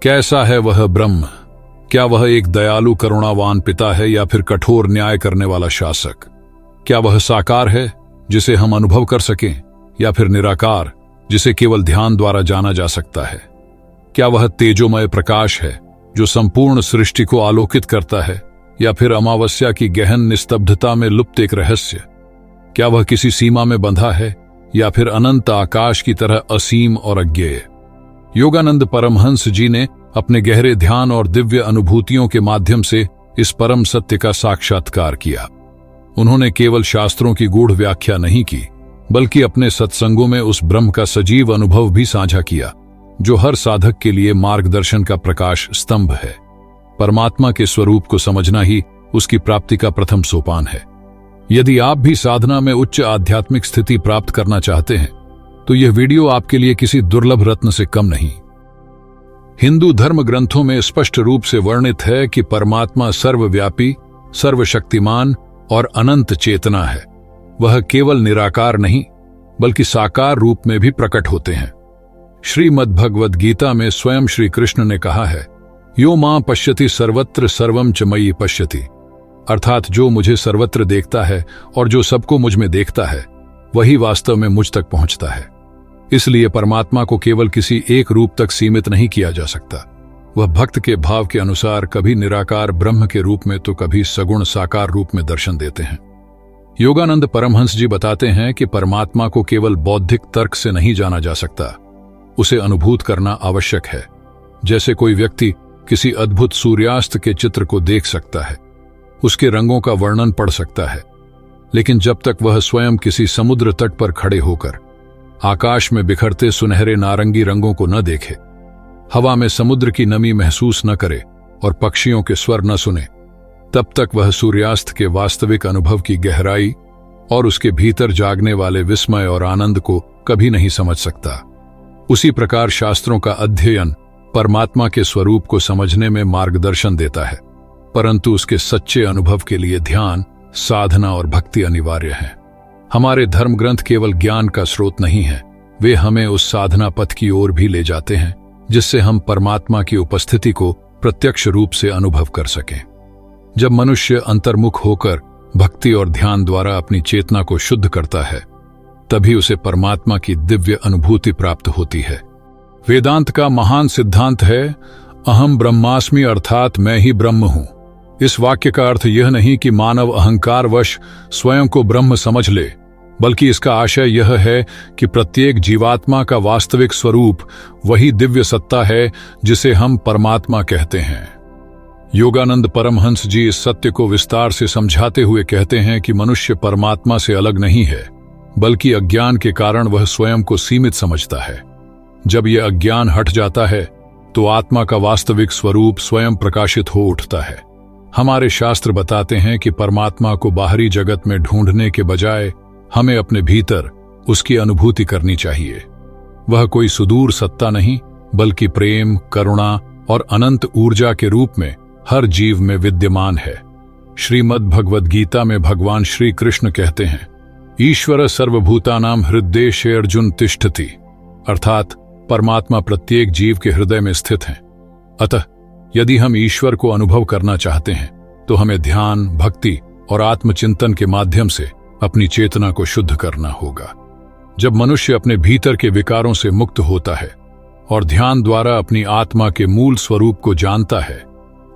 कैसा है वह ब्रह्म? क्या वह एक दयालु करुणावान पिता है या फिर कठोर न्याय करने वाला शासक? क्या वह साकार है जिसे हम अनुभव कर सकें या फिर निराकार जिसे केवल ध्यान द्वारा जाना जा सकता है? क्या वह तेजोमय प्रकाश है जो संपूर्ण सृष्टि को आलोकित करता है या फिर अमावस्या की गहन निस्तब्धता में लुप्त एक रहस्य? क्या वह किसी सीमा में बंधा है या फिर अनंत आकाश की तरह असीम और अज्ञेय? योगानंद परमहंस जी ने अपने गहरे ध्यान और दिव्य अनुभूतियों के माध्यम से इस परम सत्य का साक्षात्कार किया। उन्होंने केवल शास्त्रों की गूढ़ व्याख्या नहीं की, बल्कि अपने सत्संगों में उस ब्रह्म का सजीव अनुभव भी साझा किया, जो हर साधक के लिए मार्गदर्शन का प्रकाश स्तंभ है। परमात्मा के स्वरूप को समझना ही उसकी प्राप्ति का प्रथम सोपान है। यदि आप भी साधना में उच्च आध्यात्मिक स्थिति प्राप्त करना चाहते हैं, तो यह वीडियो आपके लिए किसी दुर्लभ रत्न से कम नहीं। हिंदू धर्म ग्रंथों में स्पष्ट रूप से वर्णित है कि परमात्मा सर्वव्यापी, सर्वशक्तिमान और अनंत चेतना है। वह केवल निराकार नहीं, बल्कि साकार रूप में भी प्रकट होते हैं। श्रीमद् भगवद गीता में स्वयं श्री कृष्ण ने कहा है, यो मां पश्यति सर्वत्र सर्वम च मयि पश्यति, अर्थात जो मुझे सर्वत्र देखता है और जो सबको मुझ में देखता है, वही वास्तव में मुझ तक पहुंचता है। इसलिए परमात्मा को केवल किसी एक रूप तक सीमित नहीं किया जा सकता। वह भक्त के भाव के अनुसार कभी निराकार ब्रह्म के रूप में तो कभी सगुण साकार रूप में दर्शन देते हैं। योगानंद परमहंस जी बताते हैं कि परमात्मा को केवल बौद्धिक तर्क से नहीं जाना जा सकता, उसे अनुभूत करना आवश्यक है। जैसे कोई व्यक्ति किसी अद्भुत सूर्यास्त के चित्र को देख सकता है, उसके रंगों का वर्णन पढ़ सकता है, लेकिन जब तक वह स्वयं किसी समुद्र तट पर खड़े होकर आकाश में बिखरते सुनहरे नारंगी रंगों को न देखे, हवा में समुद्र की नमी महसूस न करे और पक्षियों के स्वर न सुने, तब तक वह सूर्यास्त के वास्तविक अनुभव की गहराई और उसके भीतर जागने वाले विस्मय और आनंद को कभी नहीं समझ सकता। उसी प्रकार शास्त्रों का अध्ययन परमात्मा के स्वरूप को समझने में मार्गदर्शन देता है, परंतु उसके सच्चे अनुभव के लिए ध्यान, साधना और भक्ति अनिवार्य है। हमारे धर्म ग्रंथ केवल ज्ञान का स्रोत नहीं है, वे हमें उस साधना पथ की ओर भी ले जाते हैं जिससे हम परमात्मा की उपस्थिति को प्रत्यक्ष रूप से अनुभव कर सकें। जब मनुष्य अंतर्मुख होकर भक्ति और ध्यान द्वारा अपनी चेतना को शुद्ध करता है, तभी उसे परमात्मा की दिव्य अनुभूति प्राप्त होती है। वेदांत का महान सिद्धांत है, अहम ब्रह्मास्मि, अर्थात मैं ही ब्रह्म हूं। इस वाक्य का अर्थ यह नहीं कि मानव अहंकारवश स्वयं को ब्रह्म समझ ले, बल्कि इसका आशय यह है कि प्रत्येक जीवात्मा का वास्तविक स्वरूप वही दिव्य सत्ता है जिसे हम परमात्मा कहते हैं। योगानंद परमहंस जी इस सत्य को विस्तार से समझाते हुए कहते हैं कि मनुष्य परमात्मा से अलग नहीं है, बल्कि अज्ञान के कारण वह स्वयं को सीमित समझता है। जब यह अज्ञान हट जाता है तो आत्मा का वास्तविक स्वरूप स्वयं प्रकाशित हो उठता है। हमारे शास्त्र बताते हैं कि परमात्मा को बाहरी जगत में ढूंढने के बजाय हमें अपने भीतर उसकी अनुभूति करनी चाहिए। वह कोई सुदूर सत्ता नहीं, बल्कि प्रेम, करुणा और अनंत ऊर्जा के रूप में हर जीव में विद्यमान है। श्रीमद् भगवद गीता में भगवान श्री कृष्ण कहते हैं, ईश्वर सर्वभूतानां हृदये अर्जुन तिष्ठति, अर्थात परमात्मा प्रत्येक जीव के हृदय में स्थित हैं। अतः यदि हम ईश्वर को अनुभव करना चाहते हैं तो हमें ध्यान, भक्ति और आत्मचिंतन के माध्यम से अपनी चेतना को शुद्ध करना होगा। जब मनुष्य अपने भीतर के विकारों से मुक्त होता है और ध्यान द्वारा अपनी आत्मा के मूल स्वरूप को जानता है,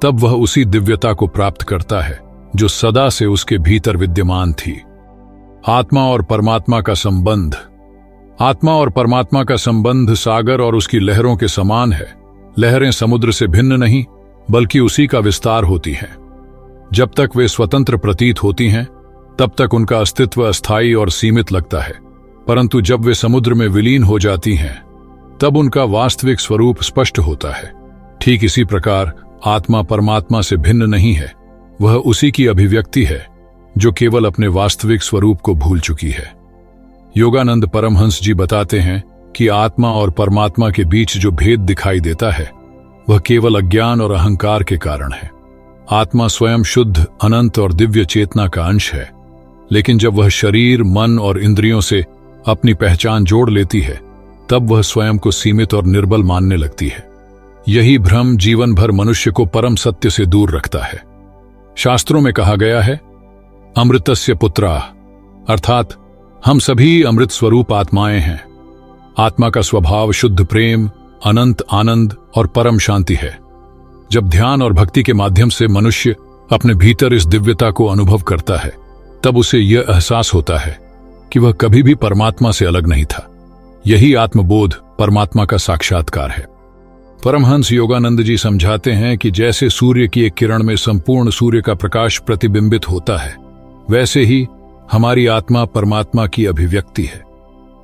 तब वह उसी दिव्यता को प्राप्त करता है जो सदा से उसके भीतर विद्यमान थी। आत्मा और परमात्मा का संबंध। आत्मा और परमात्मा का संबंध सागर और उसकी लहरों के समान है। लहरें समुद्र से भिन्न नहीं, बल्कि उसी का विस्तार होती हैं। जब तक वे स्वतंत्र प्रतीत होती हैं, तब तक उनका अस्तित्व अस्थायी और सीमित लगता है, परंतु जब वे समुद्र में विलीन हो जाती हैं, तब उनका वास्तविक स्वरूप स्पष्ट होता है। ठीक इसी प्रकार आत्मा परमात्मा से भिन्न नहीं है, वह उसी की अभिव्यक्ति है जो केवल अपने वास्तविक स्वरूप को भूल चुकी है। योगानंद परमहंस जी बताते हैं कि आत्मा और परमात्मा के बीच जो भेद दिखाई देता है, वह केवल अज्ञान और अहंकार के कारण है। आत्मा स्वयं शुद्ध, अनंत और दिव्य चेतना का अंश है, लेकिन जब वह शरीर, मन और इंद्रियों से अपनी पहचान जोड़ लेती है, तब वह स्वयं को सीमित और निर्बल मानने लगती है। यही भ्रम जीवन भर मनुष्य को परम सत्य से दूर रखता है। शास्त्रों में कहा गया है, अमृतस्य पुत्राः, अर्थात हम सभी अमृत स्वरूप आत्माएं हैं। आत्मा का स्वभाव शुद्ध प्रेम, अनंत आनंद और परम शांति है। जब ध्यान और भक्ति के माध्यम से मनुष्य अपने भीतर इस दिव्यता को अनुभव करता है, तब उसे यह एहसास होता है कि वह कभी भी परमात्मा से अलग नहीं था। यही आत्मबोध परमात्मा का साक्षात्कार है। परमहंस योगानंद जी समझाते हैं कि जैसे सूर्य की एक किरण में संपूर्ण सूर्य का प्रकाश प्रतिबिंबित होता है, वैसे ही हमारी आत्मा परमात्मा की अभिव्यक्ति है।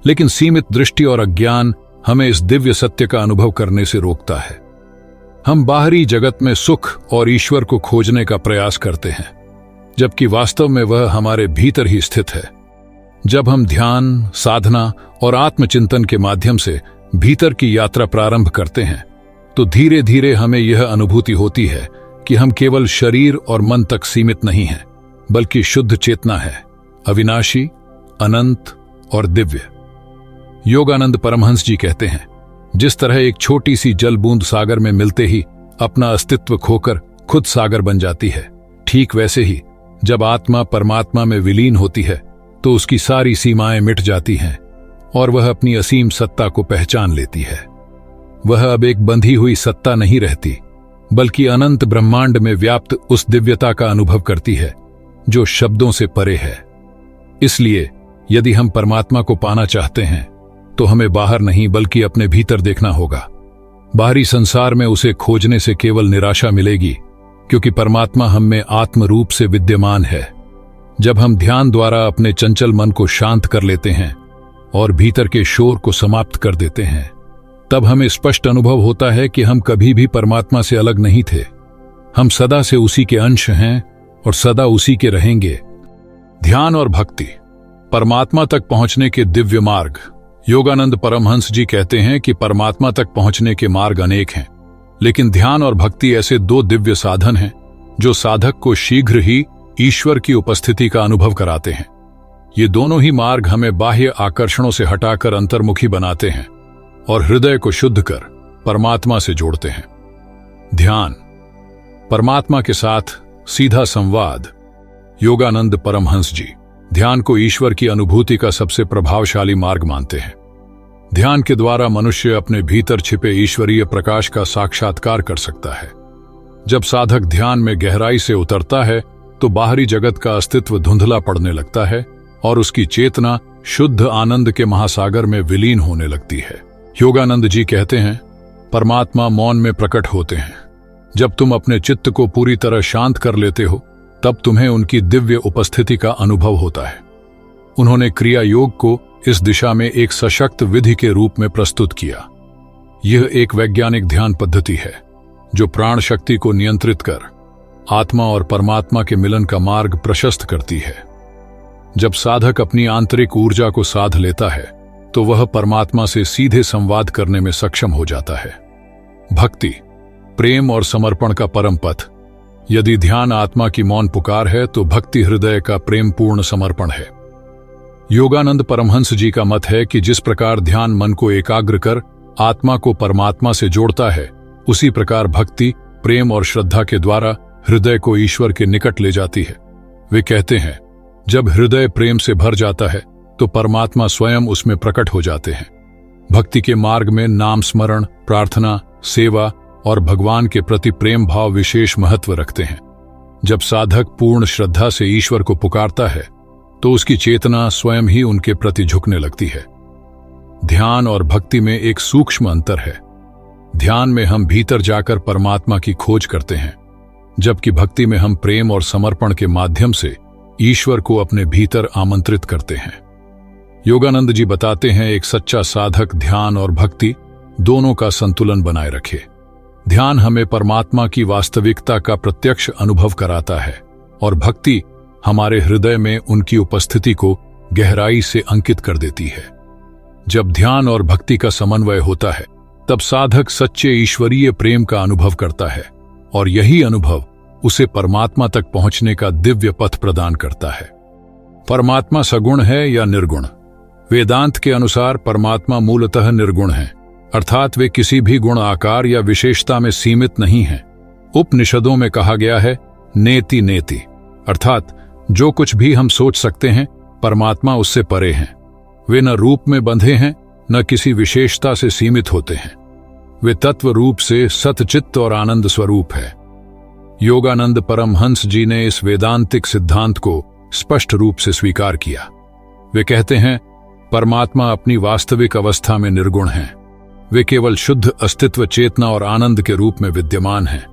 लेकिन सीमित दृष्टि और अज्ञान हमें इस दिव्य सत्य का अनुभव करने से रोकता है। हम बाहरी जगत में सुख और ईश्वर को खोजने का प्रयास करते हैं, जबकि वास्तव में वह हमारे भीतर ही स्थित है। जब हम ध्यान, साधना और आत्मचिंतन के माध्यम से भीतर की यात्रा प्रारंभ करते हैं, तो धीरे धीरे हमें यह अनुभूति होती है कि हम केवल शरीर और मन तक सीमित नहीं हैं, बल्कि शुद्ध चेतना है, अविनाशी, अनंत और दिव्य। योगानंद परमहंस जी कहते हैं, जिस तरह एक छोटी सी जल बूंद सागर में मिलते ही अपना अस्तित्व खोकर खुद सागर बन जाती है, ठीक वैसे ही जब आत्मा परमात्मा में विलीन होती है तो उसकी सारी सीमाएं मिट जाती हैं और वह अपनी असीम सत्ता को पहचान लेती है। वह अब एक बंधी हुई सत्ता नहीं रहती, बल्कि अनंत ब्रह्मांड में व्याप्त उस दिव्यता का अनुभव करती है जो शब्दों से परे है। इसलिए यदि हम परमात्मा को पाना चाहते हैं तो हमें बाहर नहीं बल्कि अपने भीतर देखना होगा। बाहरी संसार में उसे खोजने से केवल निराशा मिलेगी, क्योंकि परमात्मा हम में आत्म रूप से विद्यमान है। जब हम ध्यान द्वारा अपने चंचल मन को शांत कर लेते हैं और भीतर के शोर को समाप्त कर देते हैं, तब हमें स्पष्ट अनुभव होता है कि हम कभी भी परमात्मा से अलग नहीं थे। हम सदा से उसी के अंश हैं और सदा उसी के रहेंगे। ध्यान और भक्ति, परमात्मा तक पहुंचने के दिव्य मार्ग। योगानंद परमहंस जी कहते हैं कि परमात्मा तक पहुंचने के मार्ग अनेक हैं, लेकिन ध्यान और भक्ति ऐसे दो दिव्य साधन हैं जो साधक को शीघ्र ही ईश्वर की उपस्थिति का अनुभव कराते हैं। ये दोनों ही मार्ग हमें बाह्य आकर्षणों से हटाकर अंतर्मुखी बनाते हैं और हृदय को शुद्ध कर परमात्मा से जोड़ते हैं। ध्यान, परमात्मा के साथ सीधा संवाद। योगानंद परमहंस जी ध्यान को ईश्वर की अनुभूति का सबसे प्रभावशाली मार्ग मानते हैं। ध्यान के द्वारा मनुष्य अपने भीतर छिपे ईश्वरीय प्रकाश का साक्षात्कार कर सकता है। जब साधक ध्यान में गहराई से उतरता है तो बाहरी जगत का अस्तित्व धुंधला पड़ने लगता है और उसकी चेतना शुद्ध आनंद के महासागर में विलीन होने लगती है। योगानंद जी कहते हैं, परमात्मा मौन में प्रकट होते हैं। जब तुम अपने चित्त को पूरी तरह शांत कर लेते हो, तब तुम्हें उनकी दिव्य उपस्थिति का अनुभव होता है। उन्होंने क्रिया योग को इस दिशा में एक सशक्त विधि के रूप में प्रस्तुत किया। यह एक वैज्ञानिक ध्यान पद्धति है जो प्राण शक्ति को नियंत्रित कर आत्मा और परमात्मा के मिलन का मार्ग प्रशस्त करती है। जब साधक अपनी आंतरिक ऊर्जा को साध लेता है तो वह परमात्मा से सीधे संवाद करने में सक्षम हो जाता है। भक्ति, प्रेम और समर्पण का परम पथ। यदि ध्यान आत्मा की मौन पुकार है तो भक्ति हृदय का प्रेमपूर्ण समर्पण है। योगानंद परमहंस जी का मत है कि जिस प्रकार ध्यान मन को एकाग्र कर आत्मा को परमात्मा से जोड़ता है, उसी प्रकार भक्ति, प्रेम और श्रद्धा के द्वारा हृदय को ईश्वर के निकट ले जाती है। वे कहते हैं, जब हृदय प्रेम से भर जाता है तो परमात्मा स्वयं उसमें प्रकट हो जाते हैं। भक्ति के मार्ग में नाम स्मरण, प्रार्थना, सेवा और भगवान के प्रति प्रेम भाव विशेष महत्व रखते हैं। जब साधक पूर्ण श्रद्धा से ईश्वर को पुकारता है तो उसकी चेतना स्वयं ही उनके प्रति झुकने लगती है। ध्यान और भक्ति में एक सूक्ष्म अंतर है। ध्यान में हम भीतर जाकर परमात्मा की खोज करते हैं, जबकि भक्ति में हम प्रेम और समर्पण के माध्यम से ईश्वर को अपने भीतर आमंत्रित करते हैं। योगानंद जी बताते हैं, एक सच्चा साधक ध्यान और भक्ति दोनों का संतुलन बनाए रखे। ध्यान हमें परमात्मा की वास्तविकता का प्रत्यक्ष अनुभव कराता है और भक्ति हमारे हृदय में उनकी उपस्थिति को गहराई से अंकित कर देती है। जब ध्यान और भक्ति का समन्वय होता है, तब साधक सच्चे ईश्वरीय प्रेम का अनुभव करता है और यही अनुभव उसे परमात्मा तक पहुंचने का दिव्य पथ प्रदान करता है। परमात्मा सगुण है या निर्गुण? वेदांत के अनुसार परमात्मा मूलतः निर्गुण है। अर्थात वे किसी भी गुण, आकार या विशेषता में सीमित नहीं हैं। उपनिषदों में कहा गया है नेति नेति, अर्थात जो कुछ भी हम सोच सकते हैं परमात्मा उससे परे हैं। वे न रूप में बंधे हैं न किसी विशेषता से सीमित होते हैं। वे तत्व रूप से सतचित्त और आनंद स्वरूप है। योगानंद परमहंस जी ने इस वेदांतिक सिद्धांत को स्पष्ट रूप से स्वीकार किया। वे कहते हैं परमात्मा अपनी वास्तविक अवस्था में निर्गुण हैं। वे केवल शुद्ध अस्तित्व, चेतना और आनंद के रूप में विद्यमान हैं।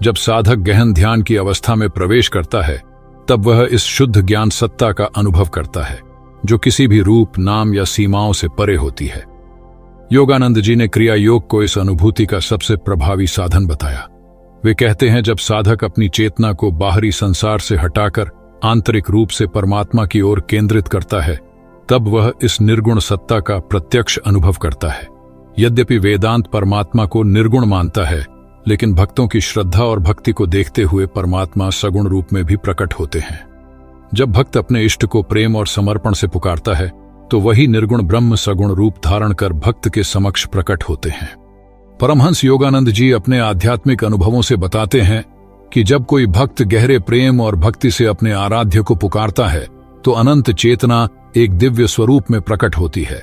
जब साधक गहन ध्यान की अवस्था में प्रवेश करता है तब वह इस शुद्ध ज्ञान सत्ता का अनुभव करता है जो किसी भी रूप, नाम या सीमाओं से परे होती है। योगानंद जी ने क्रिया योग को इस अनुभूति का सबसे प्रभावी साधन बताया। वे कहते हैं जब साधक अपनी चेतना को बाहरी संसार से हटाकर आंतरिक रूप से परमात्मा की ओर केंद्रित करता है तब वह इस निर्गुण सत्ता का प्रत्यक्ष अनुभव करता है। यद्यपि वेदांत परमात्मा को निर्गुण मानता है, लेकिन भक्तों की श्रद्धा और भक्ति को देखते हुए परमात्मा सगुण रूप में भी प्रकट होते हैं। जब भक्त अपने इष्ट को प्रेम और समर्पण से पुकारता है तो वही निर्गुण ब्रह्म सगुण रूप धारण कर भक्त के समक्ष प्रकट होते हैं। परमहंस योगानंद जी अपने आध्यात्मिक अनुभवों से बताते हैं कि जब कोई भक्त गहरे प्रेम और भक्ति से अपने आराध्य को पुकारता है तो अनंत चेतना एक दिव्य स्वरूप में प्रकट होती है।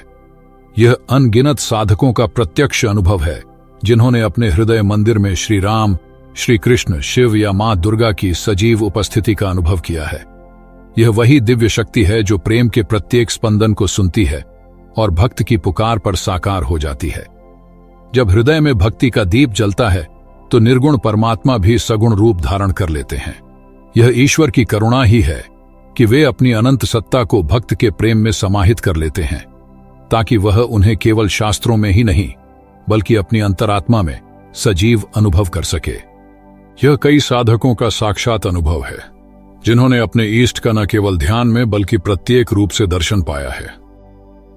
यह अनगिनत साधकों का प्रत्यक्ष अनुभव है जिन्होंने अपने हृदय मंदिर में श्री राम, श्री कृष्ण, शिव या मां दुर्गा की सजीव उपस्थिति का अनुभव किया है। यह वही दिव्य शक्ति है जो प्रेम के प्रत्येक स्पंदन को सुनती है और भक्त की पुकार पर साकार हो जाती है। जब हृदय में भक्ति का दीप जलता है तो निर्गुण परमात्मा भी सगुण रूप धारण कर लेते हैं। यह ईश्वर की करुणा ही है कि वे अपनी अनंत सत्ता को भक्त के प्रेम में समाहित कर लेते हैं ताकि वह उन्हें केवल शास्त्रों में ही नहीं बल्कि अपनी अंतरात्मा में सजीव अनुभव कर सके। यह कई साधकों का साक्षात अनुभव है जिन्होंने अपने ईष्ट का न केवल ध्यान में बल्कि प्रत्येक रूप से दर्शन पाया है।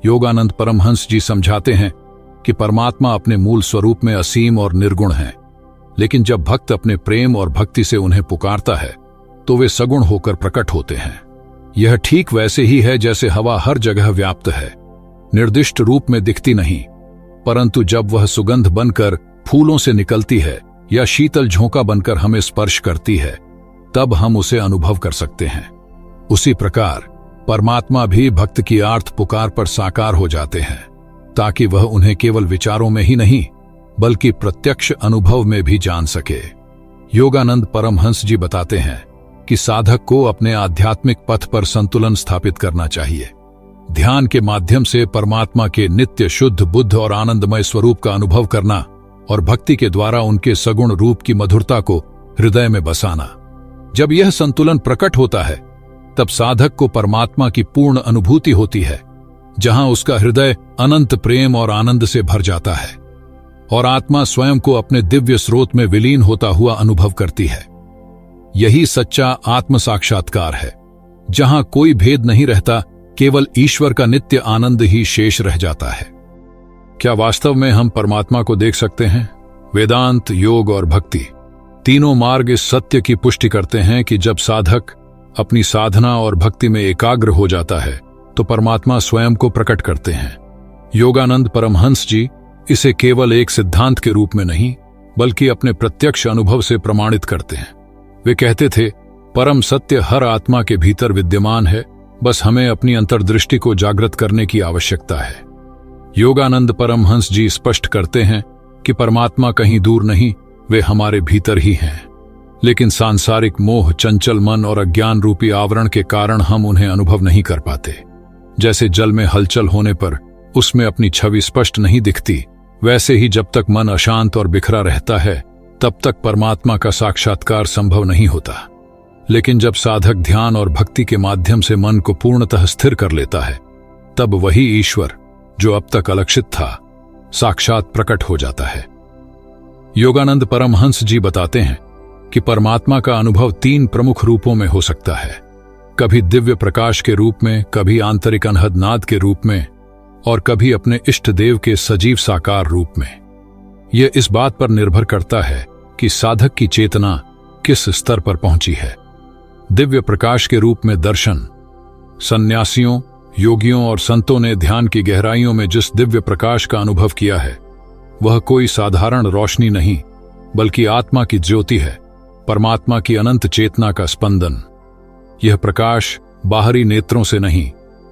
योगानंद परमहंस जी समझाते हैं कि परमात्मा अपने मूल स्वरूप में असीम और निर्गुण है, लेकिन जब भक्त अपने प्रेम और भक्ति से उन्हें पुकारता है तो वे सगुण होकर प्रकट होते हैं। यह ठीक वैसे ही है जैसे हवा हर जगह व्याप्त है, निर्दिष्ट रूप में दिखती नहीं, परंतु जब वह सुगंध बनकर फूलों से निकलती है या शीतल झोंका बनकर हमें स्पर्श करती है तब हम उसे अनुभव कर सकते हैं। उसी प्रकार परमात्मा भी भक्त की आर्त पुकार पर साकार हो जाते हैं ताकि वह उन्हें केवल विचारों में ही नहीं बल्कि प्रत्यक्ष अनुभव में भी जान सके। योगानंद परमहंस जी बताते हैं कि साधक को अपने आध्यात्मिक पथ पर संतुलन स्थापित करना चाहिए। ध्यान के माध्यम से परमात्मा के नित्य शुद्ध बुद्ध और आनंदमय स्वरूप का अनुभव करना और भक्ति के द्वारा उनके सगुण रूप की मधुरता को हृदय में बसाना। जब यह संतुलन प्रकट होता है तब साधक को परमात्मा की पूर्ण अनुभूति होती है, जहां उसका हृदय अनंत प्रेम और आनंद से भर जाता है और आत्मा स्वयं को अपने दिव्य स्रोत में विलीन होता हुआ अनुभव करती है। यही सच्चा आत्म साक्षात्कार है, जहां कोई भेद नहीं रहता, केवल ईश्वर का नित्य आनंद ही शेष रह जाता है। क्या वास्तव में हम परमात्मा को देख सकते हैं? वेदांत, योग और भक्ति तीनों मार्ग इस सत्य की पुष्टि करते हैं कि जब साधक अपनी साधना और भक्ति में एकाग्र हो जाता है तो परमात्मा स्वयं को प्रकट करते हैं। योगानंद परमहंस जी इसे केवल एक सिद्धांत के रूप में नहीं बल्कि अपने प्रत्यक्ष अनुभव से प्रमाणित करते हैं। वे कहते थे, परम सत्य हर आत्मा के भीतर विद्यमान है, बस हमें अपनी अंतर्दृष्टि को जागृत करने की आवश्यकता है। योगानंद परमहंस जी स्पष्ट करते हैं कि परमात्मा कहीं दूर नहीं, वे हमारे भीतर ही हैं, लेकिन सांसारिक मोह, चंचल मन और अज्ञान रूपी आवरण के कारण हम उन्हें अनुभव नहीं कर पाते। जैसे जल में हलचल होने पर उसमें अपनी छवि स्पष्ट नहीं दिखती, वैसे ही जब तक मन अशांत और बिखरा रहता है तब तक परमात्मा का साक्षात्कार संभव नहीं होता। लेकिन जब साधक ध्यान और भक्ति के माध्यम से मन को पूर्णतः स्थिर कर लेता है तब वही ईश्वर जो अब तक अलक्षित था साक्षात प्रकट हो जाता है। योगानंद परमहंस जी बताते हैं कि परमात्मा का अनुभव 3 प्रमुख रूपों में हो सकता है, कभी दिव्य प्रकाश के रूप में, कभी आंतरिक अनहद नाद के रूप में और कभी अपने इष्ट देव के सजीव साकार रूप में। यह इस बात पर निर्भर करता है कि साधक की चेतना किस स्तर पर पहुंची है। दिव्य प्रकाश के रूप में दर्शन, सन्यासियों, योगियों और संतों ने ध्यान की गहराइयों में जिस दिव्य प्रकाश का अनुभव किया है वह कोई साधारण रोशनी नहीं, बल्कि आत्मा की ज्योति है, परमात्मा की अनंत चेतना का स्पंदन। यह प्रकाश बाहरी नेत्रों से नहीं,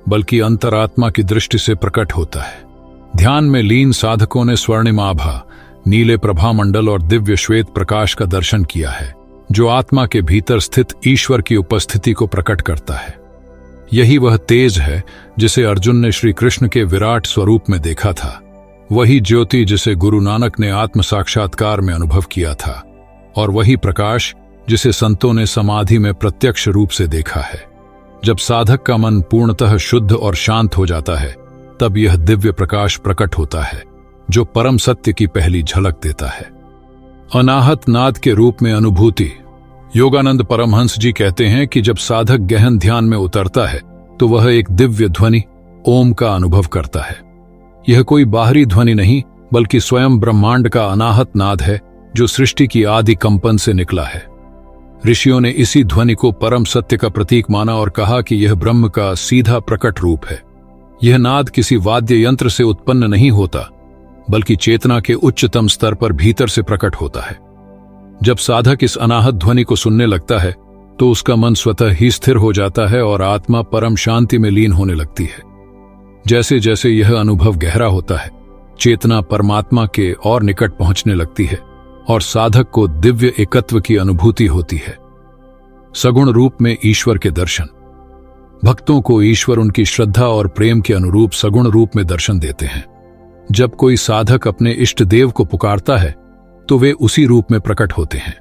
बल्कि अंतरात्मा की दृष्टि से प्रकट होता है। ध्यान में लीन साधकों ने स्वर्णिम आभा, नीले प्रभामंडल और दिव्य श्वेत प्रकाश का दर्शन किया है, जो आत्मा के भीतर स्थित ईश्वर की उपस्थिति को प्रकट करता है। यही वह तेज है जिसे अर्जुन ने श्री कृष्ण के विराट स्वरूप में देखा था, वही ज्योति जिसे गुरु नानक ने आत्म साक्षात्कार में अनुभव किया था, और वही प्रकाश जिसे संतों ने समाधि में प्रत्यक्ष रूप से देखा है। जब साधक का मन पूर्णतः शुद्ध और शांत हो जाता है, तब यह दिव्य प्रकाश प्रकट होता है, जो परम सत्य की पहली झलक देता है। अनाहत नाद के रूप में अनुभूति। योगानंद परमहंस जी कहते हैं कि जब साधक गहन ध्यान में उतरता है, तो वह एक दिव्य ध्वनि ओम का अनुभव करता है। यह कोई बाहरी ध्वनि नहीं, बल्कि स्वयं ब्रह्मांड का अनाहत नाद है, जो सृष्टि की आदि कंपन से निकला है। ऋषियों ने इसी ध्वनि को परम सत्य का प्रतीक माना और कहा कि यह ब्रह्म का सीधा प्रकट रूप है। यह नाद किसी वाद्य यंत्र से उत्पन्न नहीं होता, बल्कि चेतना के उच्चतम स्तर पर भीतर से प्रकट होता है। जब साधक इस अनाहत ध्वनि को सुनने लगता है, तो उसका मन स्वतः ही स्थिर हो जाता है और आत्मा परम शांति में लीन होने लगती है। जैसे जैसे यह अनुभव गहरा होता है, चेतना परमात्मा के और निकट पहुंचने लगती है और साधक को दिव्य एकत्व की अनुभूति होती है। सगुण रूप में ईश्वर के दर्शन। भक्तों को ईश्वर उनकी श्रद्धा और प्रेम के अनुरूप सगुण रूप में दर्शन देते हैं। जब कोई साधक अपने इष्ट देव को पुकारता है, तो वे उसी रूप में प्रकट होते हैं।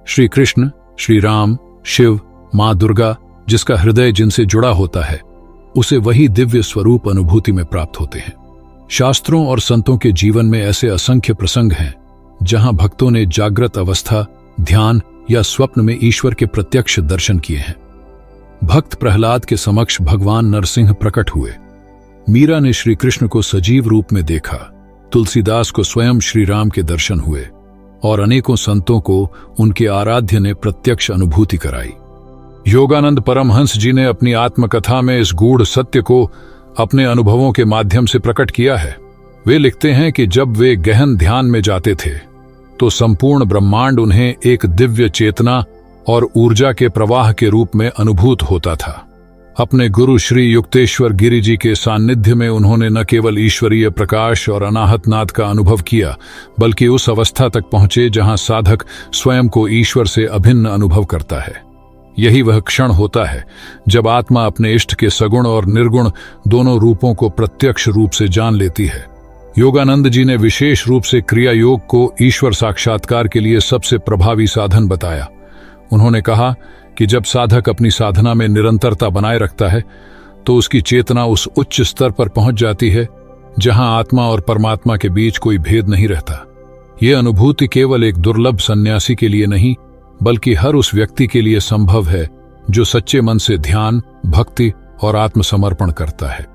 श्री कृष्ण, श्री राम, शिव, मां दुर्गा, जिसका हृदय जिनसे जुड़ा होता है, उसे वही दिव्य स्वरूप अनुभूति में प्राप्त होते हैं। शास्त्रों और संतों के जीवन में ऐसे असंख्य प्रसंग हैं जहां भक्तों ने जागृत अवस्था, ध्यान या स्वप्न में ईश्वर के प्रत्यक्ष दर्शन किए हैं। भक्त प्रहलाद के समक्ष भगवान नरसिंह प्रकट हुए। मीरा ने श्री कृष्ण को सजीव रूप में देखा। तुलसीदास को स्वयं श्री राम के दर्शन हुए और अनेकों संतों को उनके आराध्य ने प्रत्यक्ष अनुभूति कराई। योगानंद परमहंस जी ने अपनी आत्मकथा में इस गूढ़ सत्य को अपने अनुभवों के माध्यम से प्रकट किया है। वे लिखते हैं कि जब वे गहन ध्यान में जाते थे, तो संपूर्ण ब्रह्मांड उन्हें एक दिव्य चेतना और ऊर्जा के प्रवाह के रूप में अनुभूत होता था। अपने गुरु श्री युक्तेश्वर गिरि जी के सान्निध्य में उन्होंने न केवल ईश्वरीय प्रकाश और अनाहत नाद का अनुभव किया, बल्कि उस अवस्था तक पहुंचे जहां साधक स्वयं को ईश्वर से अभिन्न अनुभव करता है। यही वह क्षण होता है जब आत्मा अपने इष्ट के सगुण और निर्गुण दोनों रूपों को प्रत्यक्ष रूप से जान लेती है। योगानंद जी ने विशेष रूप से क्रिया योग को ईश्वर साक्षात्कार के लिए सबसे प्रभावी साधन बताया। उन्होंने कहा कि जब साधक अपनी साधना में निरंतरता बनाए रखता है, तो उसकी चेतना उस उच्च स्तर पर पहुंच जाती है जहां आत्मा और परमात्मा के बीच कोई भेद नहीं रहता। यह अनुभूति केवल एक दुर्लभ सन्यासी के लिए नहीं, बल्कि हर उस व्यक्ति के लिए संभव है जो सच्चे मन से ध्यान, भक्ति और आत्मसमर्पण करता है।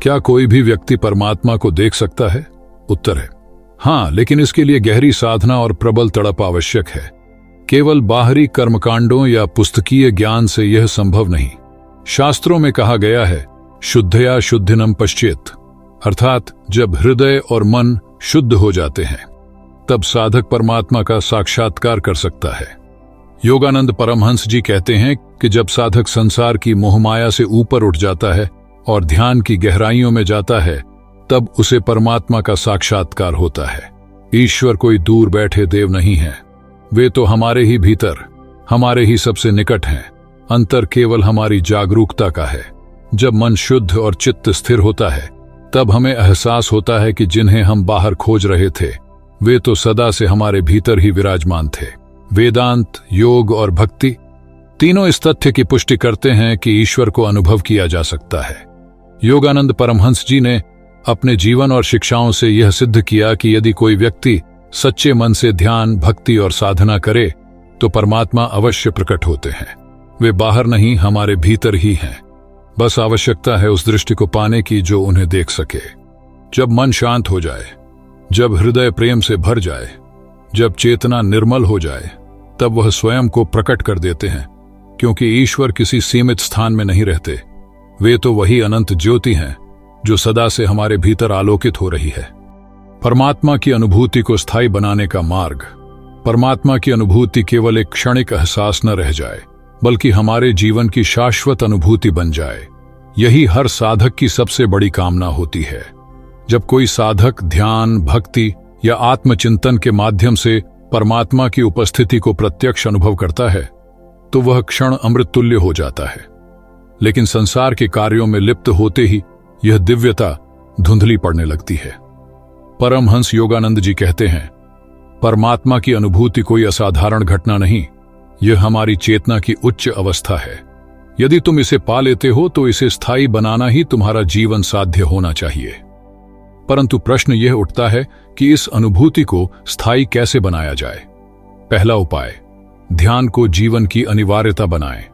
क्या कोई भी व्यक्ति परमात्मा को देख सकता है? उत्तर है हाँ, लेकिन इसके लिए गहरी साधना और प्रबल तड़प आवश्यक है। केवल बाहरी कर्मकांडों या पुस्तकीय ज्ञान से यह संभव नहीं। शास्त्रों में कहा गया है, शुद्धया शुद्धिनम पश्चेत, अर्थात जब हृदय और मन शुद्ध हो जाते हैं, तब साधक परमात्मा का साक्षात्कार कर सकता है। योगानंद परमहंस जी कहते हैं कि जब साधक संसार की मोहमाया से ऊपर उठ जाता है और ध्यान की गहराइयों में जाता है, तब उसे परमात्मा का साक्षात्कार होता है। ईश्वर कोई दूर बैठे देव नहीं है, वे तो हमारे ही भीतर, हमारे ही सबसे निकट हैं। अंतर केवल हमारी जागरूकता का है। जब मन शुद्ध और चित्त स्थिर होता है, तब हमें एहसास होता है कि जिन्हें हम बाहर खोज रहे थे, वे तो सदा से हमारे भीतर ही विराजमान थे। वेदांत, योग और भक्ति तीनों इस तथ्य की पुष्टि करते हैं कि ईश्वर को अनुभव किया जा सकता है। योगानंद परमहंस जी ने अपने जीवन और शिक्षाओं से यह सिद्ध किया कि यदि कोई व्यक्ति सच्चे मन से ध्यान, भक्ति और साधना करे, तो परमात्मा अवश्य प्रकट होते हैं। वे बाहर नहीं, हमारे भीतर ही हैं। बस आवश्यकता है उस दृष्टि को पाने की जो उन्हें देख सके। जब मन शांत हो जाए, जब हृदय प्रेम से भर जाए, जब चेतना निर्मल हो जाए, तब वह स्वयं को प्रकट कर देते हैं, क्योंकि ईश्वर किसी सीमित स्थान में नहीं रहते। वे तो वही अनंत ज्योति हैं जो सदा से हमारे भीतर आलोकित हो रही है। परमात्मा की अनुभूति को स्थायी बनाने का मार्ग। परमात्मा की अनुभूति केवल एक क्षणिक एहसास न रह जाए, बल्कि हमारे जीवन की शाश्वत अनुभूति बन जाए। यही हर साधक की सबसे बड़ी कामना होती है। जब कोई साधक ध्यान, भक्ति या आत्मचिंतन के माध्यम से परमात्मा की उपस्थिति को प्रत्यक्ष अनुभव करता है, तो वह क्षण अमृत तुल्य हो जाता है। लेकिन संसार के कार्यों में लिप्त होते ही यह दिव्यता धुंधली पड़ने लगती है। परमहंस योगानंद जी कहते हैं, परमात्मा की अनुभूति कोई असाधारण घटना नहीं, यह हमारी चेतना की उच्च अवस्था है। यदि तुम इसे पा लेते हो तो इसे स्थायी बनाना ही तुम्हारा जीवन साध्य होना चाहिए। परंतु प्रश्न यह उठता है कि इस अनुभूति को स्थायी कैसे बनाया जाए। पहला उपाय, ध्यान को जीवन की अनिवार्यता बनाएं।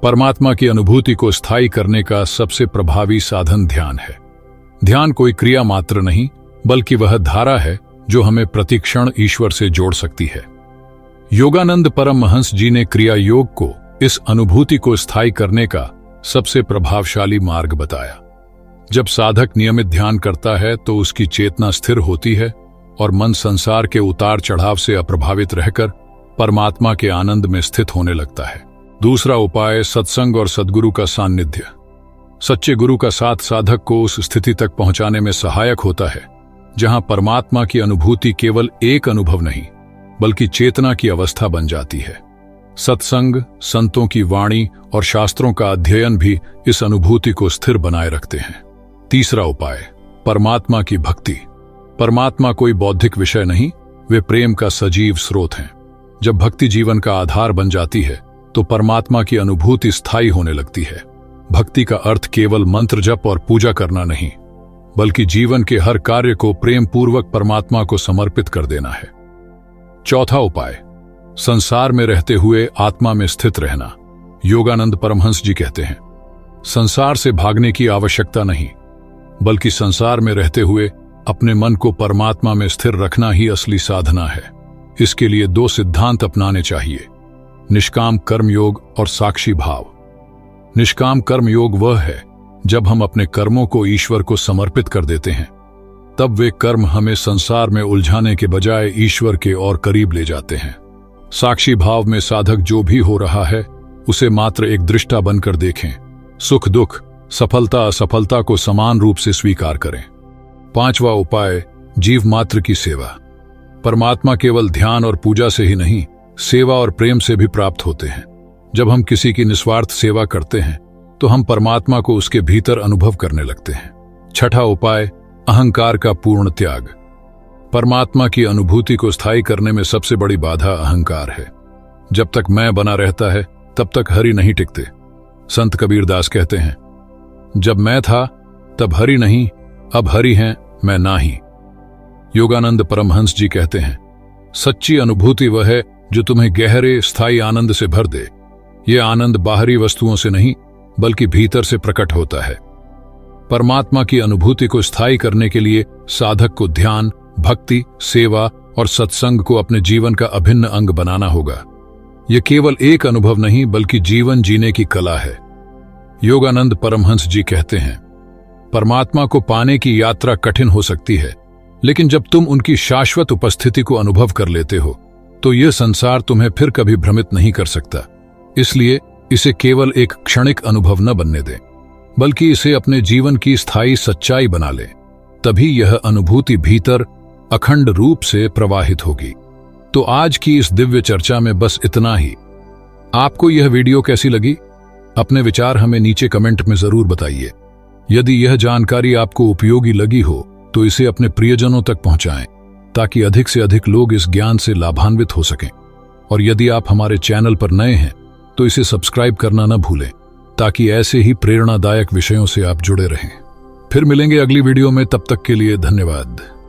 परमात्मा की अनुभूति को स्थायी करने का सबसे प्रभावी साधन ध्यान है। ध्यान कोई क्रिया मात्र नहीं, बल्कि वह धारा है जो हमें प्रतिक्षण ईश्वर से जोड़ सकती है। योगानंद परमहंस जी ने क्रिया योग को इस अनुभूति को स्थायी करने का सबसे प्रभावशाली मार्ग बताया। जब साधक नियमित ध्यान करता है तो उसकी चेतना स्थिर होती है और मन संसार के उतार चढ़ाव से अप्रभावित रहकर परमात्मा के आनंद में स्थित होने लगता है। दूसरा उपाय, सत्संग और सद्गुरु का सान्निध्य। सच्चे गुरु का साथ साधक को उस स्थिति तक पहुंचाने में सहायक होता है जहां परमात्मा की अनुभूति केवल एक अनुभव नहीं, बल्कि चेतना की अवस्था बन जाती है। सत्संग, संतों की वाणी और शास्त्रों का अध्ययन भी इस अनुभूति को स्थिर बनाए रखते हैं। तीसरा उपाय, परमात्मा की भक्ति। परमात्मा कोई बौद्धिक विषय नहीं, वे प्रेम का सजीव स्रोत हैं। जब भक्ति जीवन का आधार बन जाती है तो परमात्मा की अनुभूति स्थायी होने लगती है। भक्ति का अर्थ केवल मंत्र जप और पूजा करना नहीं, बल्कि जीवन के हर कार्य को प्रेम पूर्वक परमात्मा को समर्पित कर देना है। चौथा उपाय, संसार में रहते हुए आत्मा में स्थित रहना। योगानंद परमहंस जी कहते हैं, संसार से भागने की आवश्यकता नहीं, बल्कि संसार में रहते हुए अपने मन को परमात्मा में स्थिर रखना ही असली साधना है। इसके लिए दो सिद्धांत अपनाने चाहिए, निष्काम कर्म योग और साक्षी भाव। निष्काम कर्म योग वह है जब हम अपने कर्मों को ईश्वर को समर्पित कर देते हैं, तब वे कर्म हमें संसार में उलझाने के बजाय ईश्वर के और करीब ले जाते हैं। साक्षी भाव में साधक जो भी हो रहा है उसे मात्र एक दृष्टा बनकर देखें, सुख दुख, सफलता असफलता को समान रूप से स्वीकार करें। पांचवा उपाय, जीव मात्र की सेवा। परमात्मा केवल ध्यान और पूजा से ही नहीं, सेवा और प्रेम से भी प्राप्त होते हैं। जब हम किसी की निस्वार्थ सेवा करते हैं तो हम परमात्मा को उसके भीतर अनुभव करने लगते हैं। छठा उपाय, अहंकार का पूर्ण त्याग। परमात्मा की अनुभूति को स्थायी करने में सबसे बड़ी बाधा अहंकार है। जब तक मैं बना रहता है तब तक हरि नहीं टिकते। संत कबीरदास कहते हैं, जब मैं था तब हरि नहीं, अब हरि हैं मैं नाही। योगानंद परमहंस जी कहते हैं, सच्ची अनुभूति वह है जो तुम्हें गहरे स्थायी आनंद से भर दे। यह आनंद बाहरी वस्तुओं से नहीं, बल्कि भीतर से प्रकट होता है। परमात्मा की अनुभूति को स्थायी करने के लिए साधक को ध्यान, भक्ति, सेवा और सत्संग को अपने जीवन का अभिन्न अंग बनाना होगा। यह केवल एक अनुभव नहीं, बल्कि जीवन जीने की कला है। योगानंद परमहंस जी कहते हैं, परमात्मा को पाने की यात्रा कठिन हो सकती है, लेकिन जब तुम उनकी शाश्वत उपस्थिति को अनुभव कर लेते हो तो यह संसार तुम्हें फिर कभी भ्रमित नहीं कर सकता। इसलिए इसे केवल एक क्षणिक अनुभव न बनने दें, बल्कि इसे अपने जीवन की स्थायी सच्चाई बना लें। तभी यह अनुभूति भीतर अखंड रूप से प्रवाहित होगी। तो आज की इस दिव्य चर्चा में बस इतना ही। आपको यह वीडियो कैसी लगी? अपने विचार हमें नीचे कमेंट में जरूर बताइए। यदि यह जानकारी आपको उपयोगी लगी हो तो इसे अपने प्रियजनों तक पहुंचाएं, ताकि अधिक से अधिक लोग इस ज्ञान से लाभान्वित हो सकें। और यदि आप हमारे चैनल पर नए हैं तो इसे सब्सक्राइब करना न भूलें, ताकि ऐसे ही प्रेरणादायक विषयों से आप जुड़े रहें। फिर मिलेंगे अगली वीडियो में, तब तक के लिए धन्यवाद।